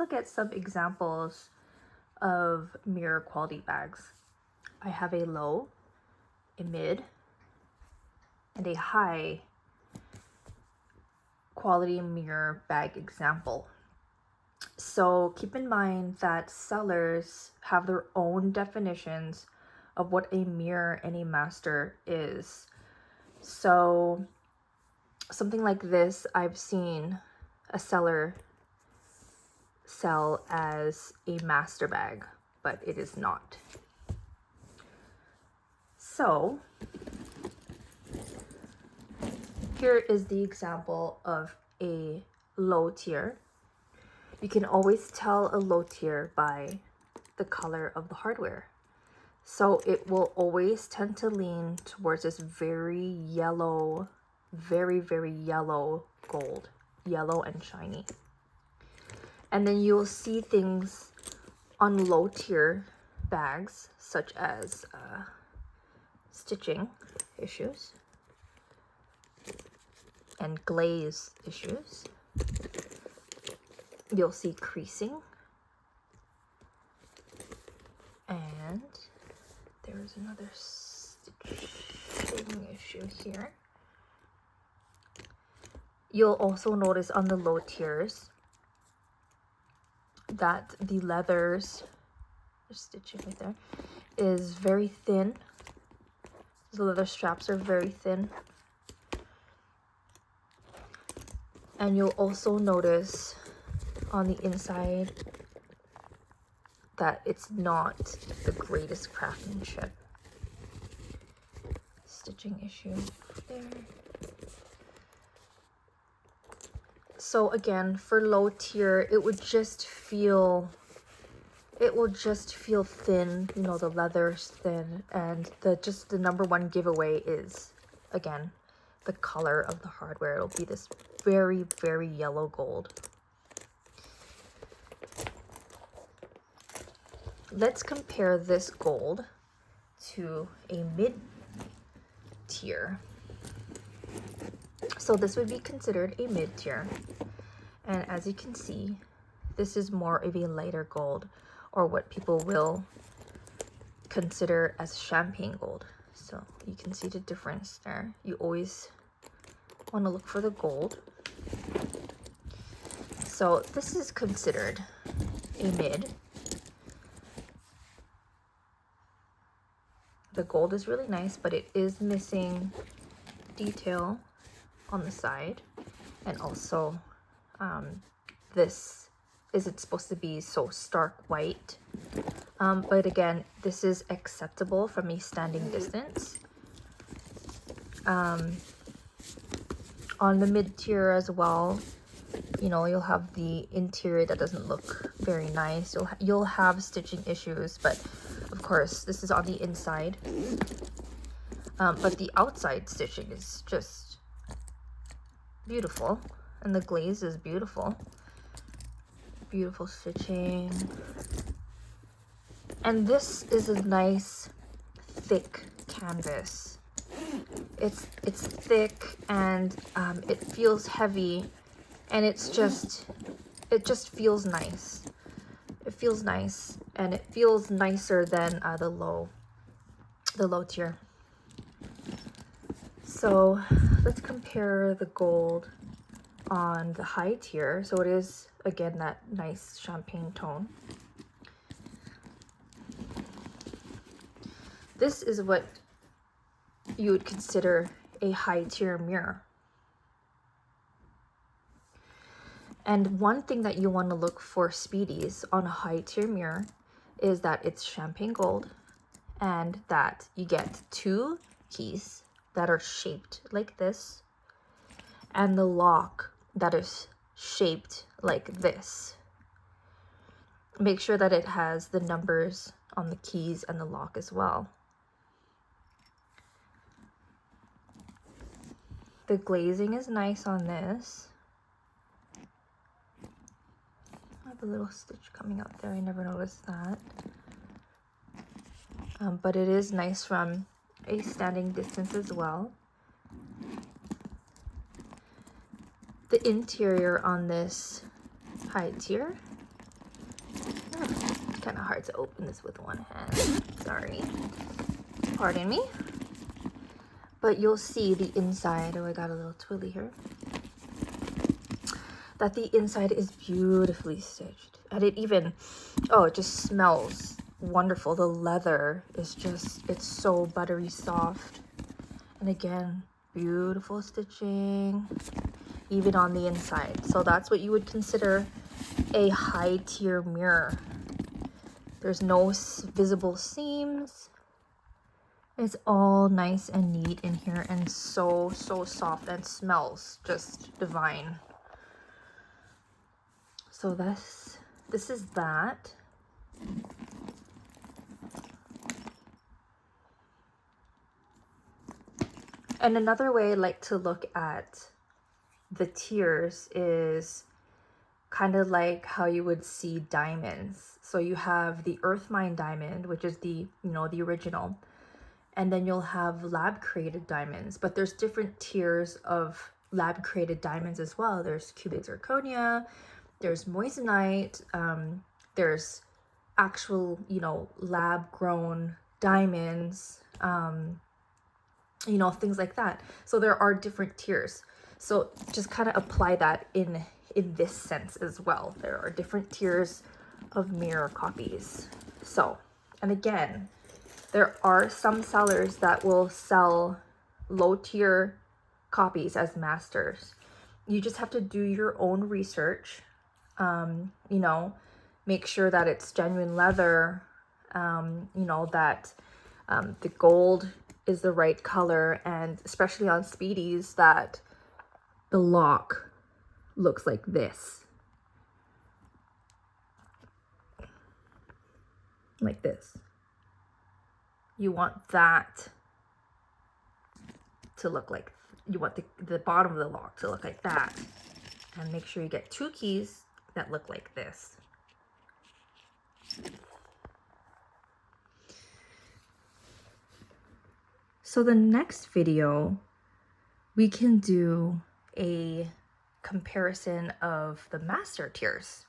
look at some examples of mirror quality bags. I have a low, a mid, and a high quality mirror bag example. So keep in mind that sellers have their own definitions of what a mirror and a master is. So something like this, I've seen a seller sell as a master bag, but it is not. So here is the example of a low tier. You can always tell a low tier by the color of the hardware. So it will always tend to lean towards this very yellow, very yellow gold, yellow and shiny. And then you'll see things on low tier bags such as stitching issues and glaze issues. You'll see creasing, and there's another stitching issue here. You'll also notice on the low tiers that the leathers, the stitching right there, is very thin. The leather straps are very thin. And you'll also notice on the inside that it's not the greatest craftsmanship. Stitching issue there. So again, for low tier, it will just feel thin, you know, the leather's thin, and the number one giveaway is, again, the color of the hardware. It'll be this very yellow gold. Let's compare this gold to a mid tier. So this would be considered a mid tier, and as you can see, this is more of a lighter gold, or what people will consider as champagne gold. So you can see the difference there. You always want to look for the gold. So this is considered a mid. The gold is really nice, but it is missing detail on the side, and also this isn't supposed to be so stark white, but again, this is acceptable from a standing distance. On the mid tier as well, you know, you'll have the interior that doesn't look very nice. You'll have stitching issues, but of course this is on the inside, but the outside stitching is just beautiful, and the glaze is beautiful stitching. And this is a nice thick canvas. It's thick, and it feels heavy, and it just feels nice. It feels nice, and it feels nicer than the low tier. So let's compare the gold on the high tier. So it is, again, that nice champagne tone. This is what you would consider a high tier mirror. And one thing that you want to look for speedies on a high tier mirror is that it's champagne gold, and that you get 2 keys that are shaped like this, and the lock that is shaped like this. Make sure that it has the numbers on the keys and the lock as well. The glazing is nice on this. I have a little stitch coming out there, I never noticed that. But it is nice from a standing distance as well. The interior on this high tier kind of hard to open this with one hand. Sorry. Pardon me. But you'll see the inside. Oh, I got a little twilly here. That the inside is beautifully stitched. And it even, oh, it just smells wonderful. The leather is just, it's so buttery soft. And again, beautiful stitching, even on the inside. So that's what you would consider a high tier mirror. There's no visible seams. It's all nice and neat in here and so soft and smells just divine. So this is that. And another way I like to look at the tiers is kind of like how you would see diamonds. So you have the Earth Mine diamond, which is the, the original. And then you'll have lab created diamonds, but there's different tiers of lab created diamonds as well. There's cubic zirconia, there's moissanite, there's actual, lab grown diamonds, things like that. So there are different tiers. So just kind of apply that in this sense as well. There are different tiers of mirror copies. So, and again, there are some sellers that will sell low tier copies as masters. You just have to do your own research, make sure that it's genuine leather, that the gold is the right color, and especially on Speedies that the lock looks like this. Like this. You want that to look like, you want the bottom of the lock to look like that. And make sure you get 2 keys that look like this. So the next video, we can do a comparison of the master tiers.